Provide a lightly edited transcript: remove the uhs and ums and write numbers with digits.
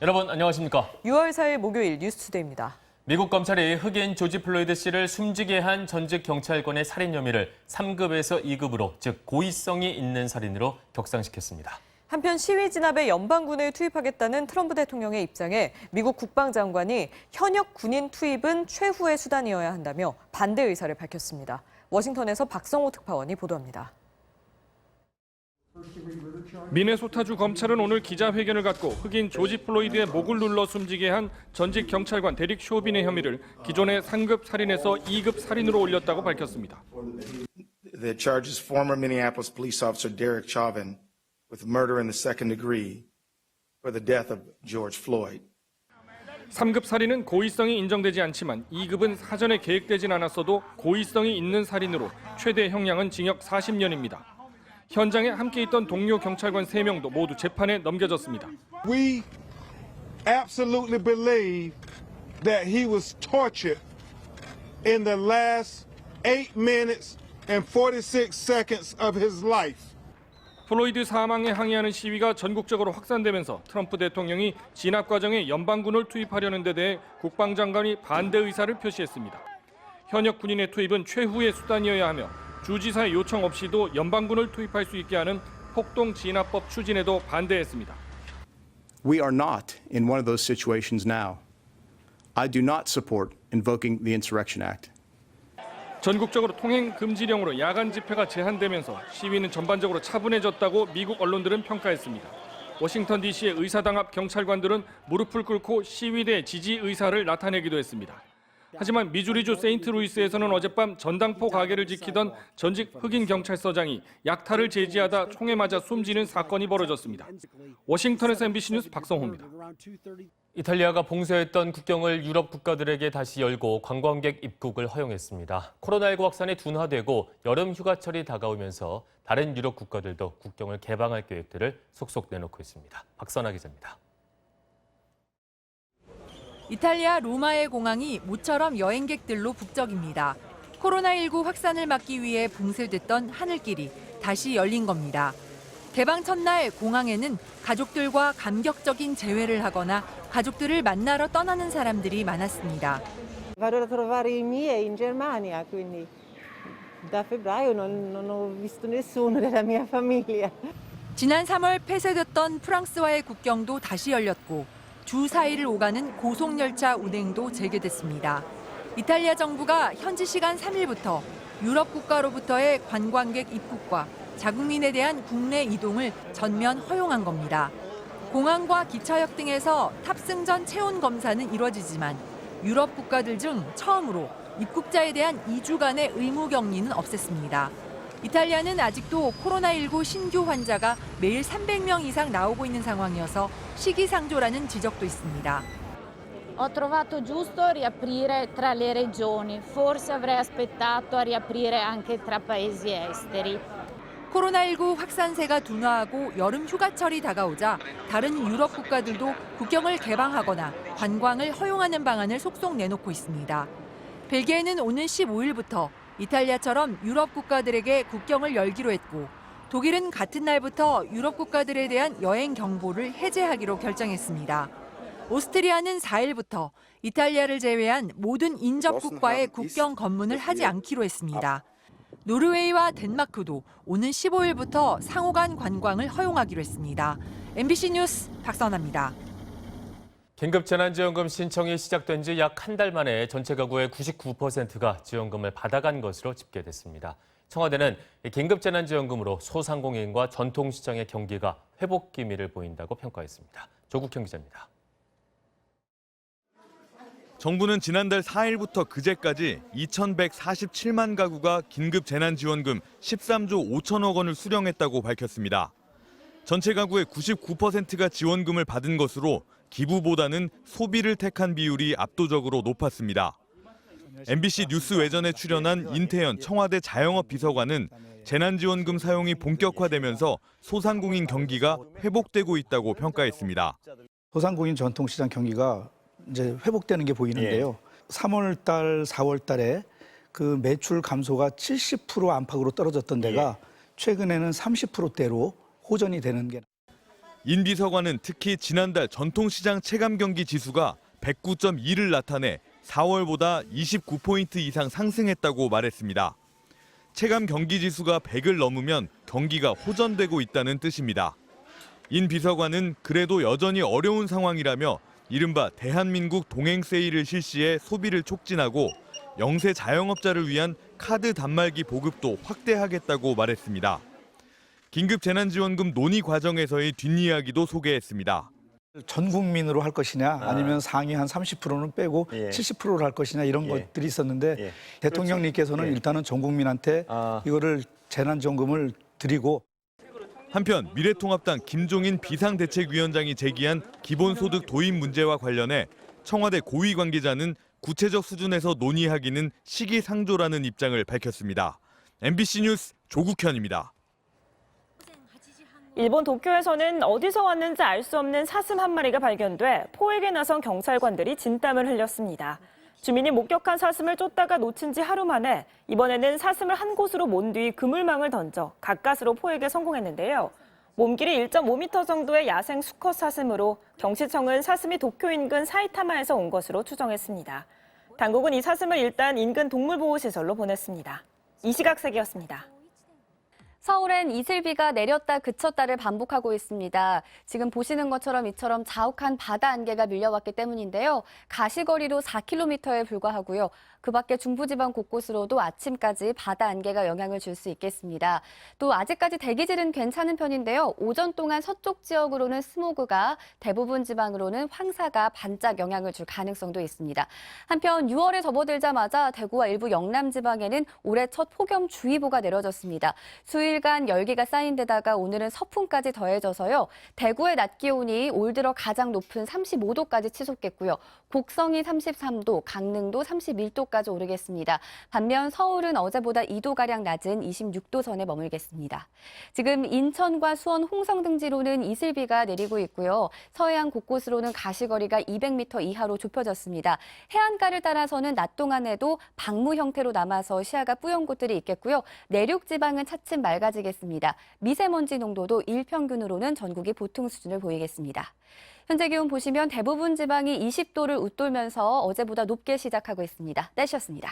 여러분 안녕하십니까? 6월 4일 목요일 뉴스투데이입니다. 미국 검찰이 흑인 조지 플로이드 씨를 숨지게 한 전직 경찰관의 살인 혐의를 3급에서 2급으로, 즉 고의성이 있는 살인으로 격상시켰습니다. 한편 시위 진압에 연방군을 투입하겠다는 트럼프 대통령의 입장에 미국 국방장관이 현역 군인 투입은 최후의 수단이어야 한다며 반대 의사를 밝혔습니다. 워싱턴에서 박성호 특파원이 보도합니다. 미네소타주 검찰은 오늘 기자회견을 갖고 흑인 조지 플로이드의 목을 눌러 숨지게 한 전직 경찰관 데릭 쇼빈의 혐의를 기존의 3급 살인에서 2급 살인으로 올렸다고 밝혔습니다. The charges former Minneapolis police officer Derek Chauvin with murder in the second degree for the death of George Floyd. 3급 살인은 고의성이 인정되지 않지만 2급은 사전에 계획되진 않았어도 고의성이 있는 살인으로 최대 형량은 징역 40년입니다. 현장에 함께 있던 동료 경찰관 3명도 모두 재판에 넘겨졌습니다. We absolutely believe that he was tortured in the last 8 minutes and 46 seconds of his life. 플로이드 사망에 항의하는 시위가 전국적으로 확산되면서 트럼프 대통령이 진압 과정에 연방군을 투입하려는 데 대해 국방장관이 반대 의사를 표시했습니다. 현역 군인의 투입은 최후의 수단이어야 하며 주지사의 요청 없이도 연방군을 투입할 수 있게 하는 폭동 진압법 추진에도 반대했습니다. We are not in one of those situations now. I do not support invoking the Insurrection Act. 전국적으로 통행 금지령으로 야간 집회가 제한되면서 시위는 전반적으로 차분해졌다고 미국 언론들은 평가했습니다. 워싱턴 DC의 의사당 앞 경찰관들은 무릎을 꿇고 시위대 지지 의사를 나타내기도 했습니다. 하지만 미주리주 세인트루이스에서는 어젯밤 전당포 가게를 지키던 전직 흑인 경찰서장이 약탈을 제지하다 총에 맞아 숨지는 사건이 벌어졌습니다. 워싱턴에서 MBC 뉴스 박성호입니다. 이탈리아가 봉쇄했던 국경을 유럽 국가들에게 다시 열고 관광객 입국을 허용했습니다. 코로나19 확산이 둔화되고 여름 휴가철이 다가오면서 다른 유럽 국가들도 국경을 개방할 계획들을 속속 내놓고 있습니다. 박선아 기자입니다. 이탈리아 로마의 공항이 모처럼 여행객들로 북적입니다. 코로나19 확산을 막기 위해 봉쇄됐던 하늘길이 다시 열린 겁니다. 개방 첫날 공항에는 가족들과 감격적인 재회를 하거나 가족들을 만나러 떠나는 사람들이 많았습니다. Vado a trovare i miei in Germania, quindi da febbraio non ho visto nessuno della mia famiglia. 지난 3월 폐쇄됐던 프랑스와의 국경도 다시 열렸고 주 4일을 오가는 고속열차 운행도 재개됐습니다. 이탈리아 정부가 현지 시간 3일부터 유럽 국가로부터의 관광객 입국과 자국민에 대한 국내 이동을 전면 허용한 겁니다. 공항과 기차역 등에서 탑승 전 체온 검사는 이뤄지지만 유럽 국가들 중 처음으로 입국자에 대한 2주간의 의무 격리는 없앴습니다. 이탈리아는 아직도 코로나19 신규 환자가 매일 300명 이상 나오고 있는 상황이어서 시기상조라는 지적도 있습니다. Ho trovato giusto riaprire tra le regioni, forse avrei aspettato a riaprire anche tra paesi esteri. 코로나19 확산세가 둔화하고 여름 휴가철이 다가오자 다른 유럽 국가들도 국경을 개방하거나 관광을 허용하는 방안을 속속 내놓고 있습니다. 벨기에는 오는 15일부터 이탈리아처럼 유럽 국가들에게 국경을 열기로 했고 독일은 같은 날부터 유럽 국가들에 대한 여행 경보를 해제하기로 결정했습니다. 오스트리아는 4일부터 이탈리아를 제외한 모든 인접 국가의 국경 검문을 하지 않기로 했습니다. 노르웨이와 덴마크도 오는 15일부터 상호간 관광을 허용하기로 했습니다. MBC 뉴스 박선아입니다. 긴급재난지원금 신청이 시작된 지 약 한 달 만에 전체 가구의 99%가 지원금을 받아간 것으로 집계됐습니다. 청와대는 긴급재난지원금으로 소상공인과 전통시장의 경기가 회복 기미를 보인다고 평가했습니다. 조국형 기자입니다. 정부는 지난달 4일부터 그제까지 2,147만 가구가 긴급재난지원금 13조 5천억 원을 수령했다고 밝혔습니다. 전체 가구의 99%가 지원금을 받은 것으로 기부보다는 소비를 택한 비율이 압도적으로 높았습니다. MBC 뉴스 외전에 출연한 인태현 청와대 자영업 비서관은 재난지원금 사용이 본격화되면서 소상공인 경기가 회복되고 있다고 평가했습니다. 소상공인 전통시장 경기가 이제 회복되는 게 보이는데요. 3월 달, 4월 달에 그 매출 감소가 70% 안팎으로 떨어졌던 데가 최근에는 30%대로 호전이 되는 게 인 비서관은 특히 지난달 전통시장 체감경기 지수가 109.2를 나타내 4월보다 29포인트 이상 상승했다고 말했습니다. 체감 경기 지수가 100을 넘으면 경기가 호전되고 있다는 뜻입니다. 인 비서관은 그래도 여전히 어려운 상황이라며 이른바 대한민국 동행 세일을 실시해 소비를 촉진하고 영세 자영업자를 위한 카드 단말기 보급도 확대하겠다고 말했습니다. 긴급 재난지원금 논의 과정에서의 뒷이야기도 소개했습니다. 전 국민으로 할 것이냐 아니면 상위 한 30%는 빼고 70%를 할 것이냐 이런 것들이 있었는데 대통령님께서는 일단은 전 국민한테 이거를 재난지원금을 드리고 한편 미래통합당 김종인 비상대책위원장이 제기한 기본소득 도입 문제와 관련해 청와대 고위 관계자는 구체적 수준에서 논의하기는 시기상조라는 입장을 밝혔습니다. MBC 뉴스 조국현입니다. 일본 도쿄에서는 어디서 왔는지 알 수 없는 사슴 한 마리가 발견돼 포획에 나선 경찰관들이 진땀을 흘렸습니다. 주민이 목격한 사슴을 쫓다가 놓친 지 하루 만에 이번에는 사슴을 한 곳으로 몬 뒤 그물망을 던져 가까스로 포획에 성공했는데요. 몸길이 1.5m 정도의 야생 수컷 사슴으로 경찰청은 사슴이 도쿄 인근 사이타마에서 온 것으로 추정했습니다. 당국은 이 사슴을 일단 인근 동물보호시설로 보냈습니다. 이시각 세계였습니다. 서울엔 이슬비가 내렸다 그쳤다를 반복하고 있습니다. 지금 보시는 것처럼 이처럼 자욱한 바다 안개가 밀려왔기 때문인데요. 가시거리로 4km에 불과하고요. 그 밖에 중부지방 곳곳으로도 아침까지 바다 안개가 영향을 줄 수 있겠습니다. 또 아직까지 대기질은 괜찮은 편인데요. 오전 동안 서쪽 지역으로는 스모그가, 대부분 지방으로는 황사가 반짝 영향을 줄 가능성도 있습니다. 한편 6월에 접어들자마자 대구와 일부 영남 지방에는 올해 첫 폭염주의보가 내려졌습니다. 수일간 열기가 쌓인 데다가 오늘은 서풍까지 더해져서요. 대구의 낮 기온이 올 들어 가장 높은 35도까지 치솟겠고요. 곡성이 33도, 강릉도 31도까지 오르겠습니다. 반면 서울은 어제보다 2도가량 낮은 26도 전에 머물겠습니다. 지금 인천과 수원 홍성 등지로는 이슬비가 내리고 있고요. 서해안 곳곳으로는 가시거리가 200m 이하로 좁혀졌습니다. 해안가를 따라서는 낮 동안에도 방무 형태로 남아서 시야가 뿌연 곳들이 있겠고요. 내륙 지방은 차츰 맑아지겠습니다. 미세먼지 농도도 일평균으로는 전국이 보통 수준을 보이겠습니다. 현재 기온 보시면 대부분 지방이 20도를 웃돌면서 어제보다 높게 시작하고 있습니다. 날씨였습니다.